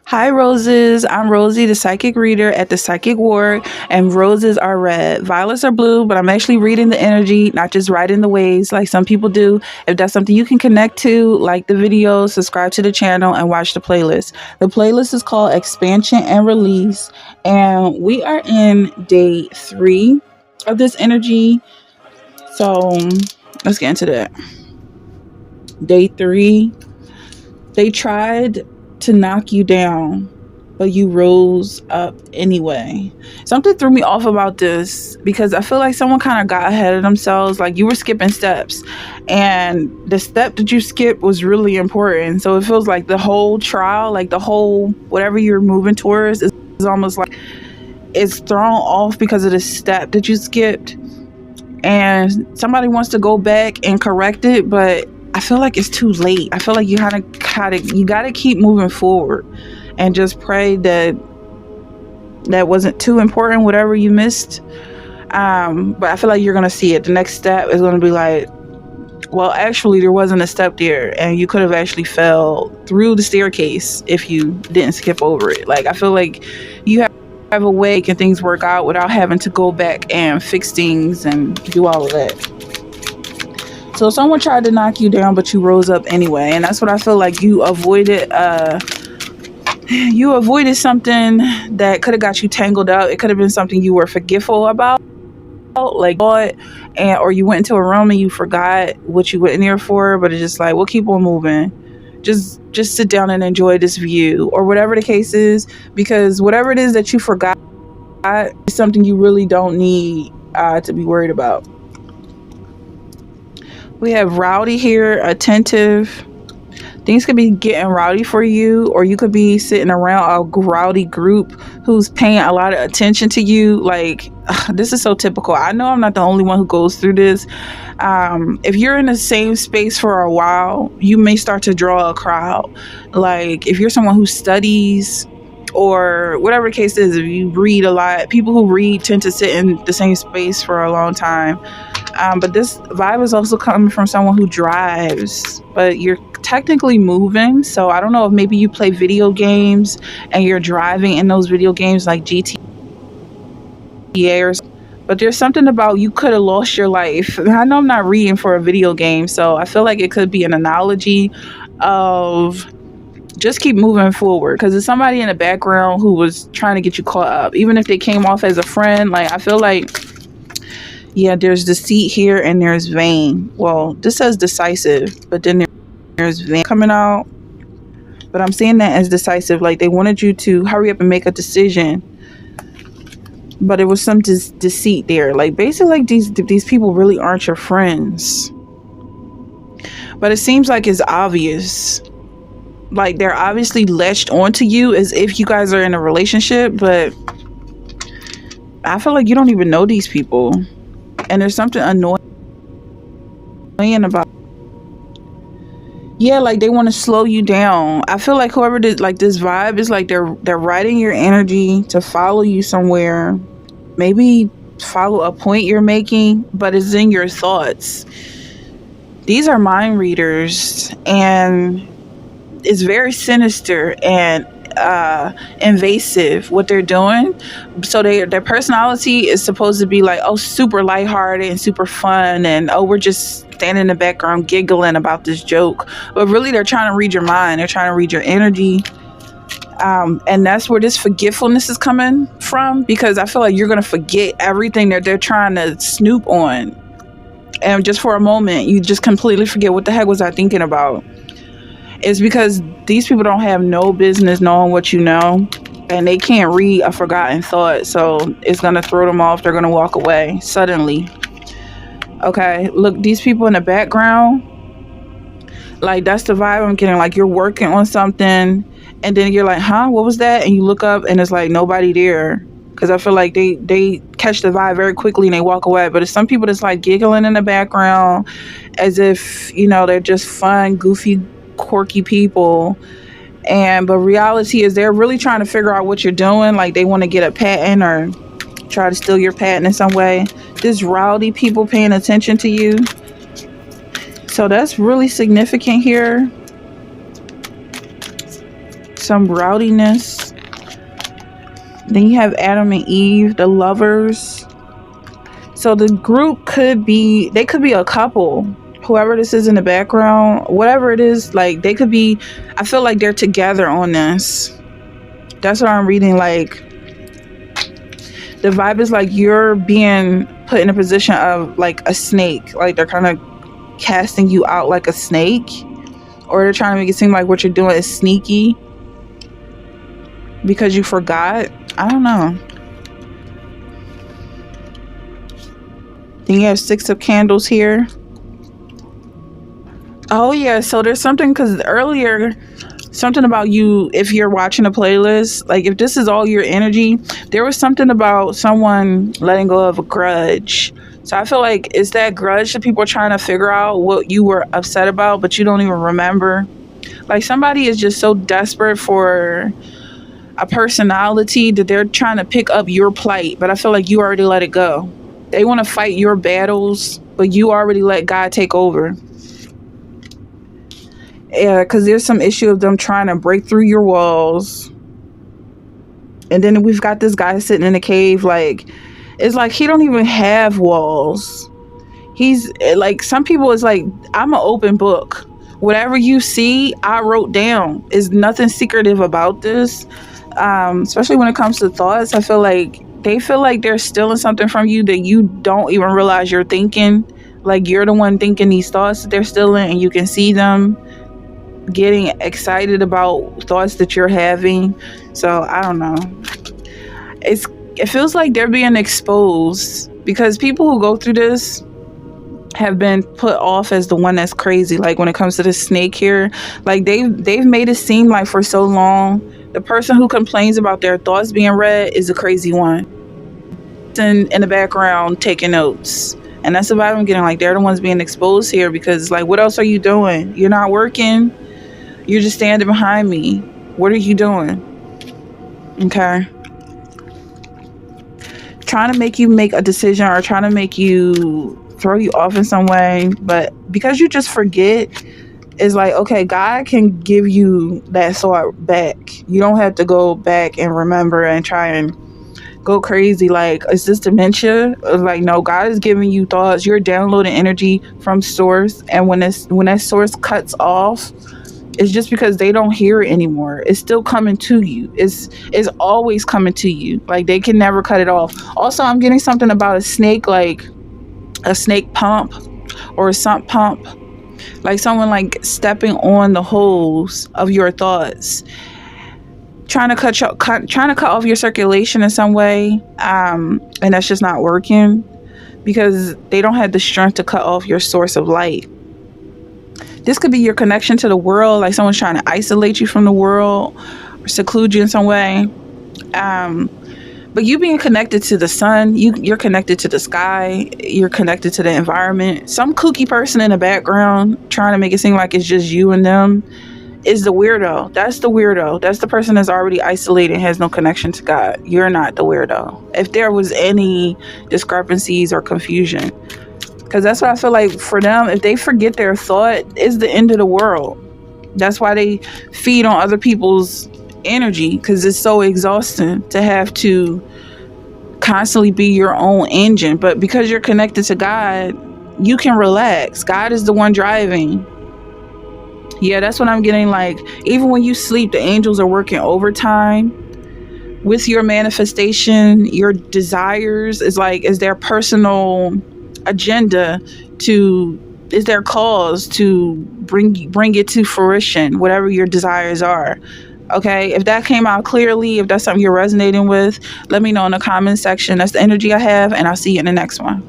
Hi, roses. I'm Rosie, the psychic reader at the Psychic Ward, and roses are red. Violets are blue, but I'm actually reading the energy, not just writing the waves like some people do. If that's something you can connect to, like the video, subscribe to the channel, and watch the playlist. The playlist is called Expansion and Release, and we are in day 3 of this energy. So let's get into that. Day 3, they tried to knock you down, but you rose up anyway. Something threw me off about this because I feel like someone kind of got ahead of themselves. Like you were skipping steps, and the step that you skipped was really important. So it feels like the whole trial, like the whole whatever you're moving towards, is almost like it's thrown off because of the step that you skipped. And somebody wants to go back and correct it, but I feel like it's too late. I feel like you gotta keep moving forward and just pray that that wasn't too important, whatever you missed. But I feel like you're gonna see it. The next step is gonna be like, well, actually, there wasn't a step there, and you could have actually fell through the staircase if you didn't skip over it. Like I feel like you have a way can things work out without having to go back and fix things and do all of that. So someone tried to knock you down, but you rose up anyway. And that's what I feel like you avoided. You avoided something that could have got you tangled up. It could have been something you were forgetful about, like or you went into a room and you forgot what you went in there for. But it's just like, we'll keep on moving. Just sit down and enjoy this view, or whatever the case is, because whatever it is that you forgot is something you really don't need to be worried about. We have rowdy here, attentive. Things could be getting rowdy for you, or you could be sitting around a rowdy group who's paying a lot of attention to you. Like, this is so typical. I know I'm not the only one who goes through this. If you're in the same space for a while, you may start to draw a crowd. Like, if you're someone who studies, or whatever the case is, if you read a lot, people who read tend to sit in the same space for a long time. But this vibe is also coming from someone who drives, but you're technically moving. So I don't know if maybe you play video games and you're driving in those video games like GTA or something. But there's something about you could have lost your life. I know I'm not reading for a video game, so I feel like it could be an analogy of just keep moving forward, because there's somebody in the background who was trying to get you caught up, even if they came off as a friend. Like, I feel like, yeah, there's deceit here and there's vain. Well, this says decisive, but then there's vain coming out. But I'm seeing that as decisive. Like, they wanted you to hurry up and make a decision, but it was some deceit there. Like, basically, like these people really aren't your friends. But it seems like it's obvious. Like, they're obviously latched onto you as if you guys are in a relationship, but I feel like you don't even know these people. And there's something annoying about, yeah, like they want to slow you down. I feel like whoever did, like, this vibe is like they're riding your energy to follow you somewhere, maybe follow a point you're making, but it's in your thoughts. These are mind readers, and it's very sinister and invasive what they're doing. So their personality is supposed to be like, oh, super lighthearted and super fun, and oh, we're just standing in the background giggling about this joke. But really, they're trying to read your mind. They're trying to read your energy. And that's where this forgetfulness is coming from, because I feel like you're going to forget everything that they're trying to snoop on. And just for a moment, you just completely forget, what the heck was I thinking about? It's because these people don't have no business knowing what you know, and they can't read a forgotten thought. So it's going to throw them off. They're going to walk away suddenly. Okay, look, these people in the background, like, that's the vibe I'm getting. Like, you're working on something, and then you're like, huh, what was that? And you look up, and it's like nobody there. Because I feel like they catch the vibe very quickly and they walk away. But it's some people that's like giggling in the background as if, you know, they're just fun, goofy, quirky people. But reality is they're really trying to figure out what you're doing. Like, they want to get a patent or try to steal your patent in some way. This rowdy people paying attention to you. So that's really significant here. some rowdiness. Then you have Adam and Eve, the lovers. So the group could be, they could be a couple. Whoever this is in the background, whatever it is, like they could be, I feel like they're together on this. That's what I'm reading. Like the vibe is like you're being put in a position of like a snake. Like they're kind of casting you out like a snake. Or they're trying to make it seem like what you're doing is sneaky. Because you forgot. I don't know. Then you have 6 of candles here. Oh yeah, so there's something, because earlier, something about you, if you're watching a playlist, like if this is all your energy, there was something about someone letting go of a grudge. So I feel like it's that grudge that people are trying to figure out what you were upset about, but you don't even remember. Like somebody is just so desperate for a personality that they're trying to pick up your plight, but I feel like you already let it go. They want to fight your battles, but you already let God take over. Yeah, because there's some issue of them trying to break through your walls. And then we've got this guy sitting in a cave, like, it's like he don't even have walls. He's like, some people, it's like, I'm an open book. Whatever you see, I wrote down. There's nothing secretive about this. Especially when it comes to thoughts, I feel like they feel like they're stealing something from you that you don't even realize you're thinking. Like you're the one thinking these thoughts that they're stealing, and you can see them getting excited about thoughts that you're having. So I don't know. It feels like they're being exposed because people who go through this have been put off as the one that's crazy. Like when it comes to the snake here, like they've made it seem like for so long the person who complains about their thoughts being read is the crazy one. In the background taking notes. And that's the vibe I'm getting. Like they're the ones being exposed here because like, what else are you doing? You're not working. You're just standing behind me. What are you doing? Okay. Trying to make you make a decision or trying to make you throw you off in some way. But because you just forget, it's like, okay, God can give you that thought back. You don't have to go back and remember and try and go crazy. Like, is this dementia? Like, no, God is giving you thoughts. You're downloading energy from source. And when that source cuts off, it's just because they don't hear it anymore. It's still coming to you. It's always coming to you. Like, they can never cut it off. Also, I'm getting something about a snake, like a snake pump or a sump pump. Like someone like stepping on the holes of your thoughts, trying to cut off your circulation in some way, and that's just not working because they don't have the strength to cut off your source of light. This could be your connection to the world, like someone's trying to isolate you from the world or seclude you in some way. But you being connected to the sun, you're connected to the sky, you're connected to the environment. Some kooky person in the background trying to make it seem like it's just you and them is the weirdo. That's the weirdo. That's the person that's already isolated and has no connection to God. You're not the weirdo. If there was any discrepancies or confusion, because that's what I feel like for them, if they forget their thought, it's the end of the world. That's why they feed on other people's energy, because it's so exhausting to have to constantly be your own engine. But because you're connected to God, you can relax. God is the one driving. Yeah, that's what I'm getting. Like, even when you sleep, the angels are working overtime with your manifestation. Your desires is their personal agenda is their cause to bring it to fruition, whatever your desires are. Okay, if that came out clearly, if that's something you're resonating with, let me know in the comment section. That's the energy I have, and I'll see you in the next one.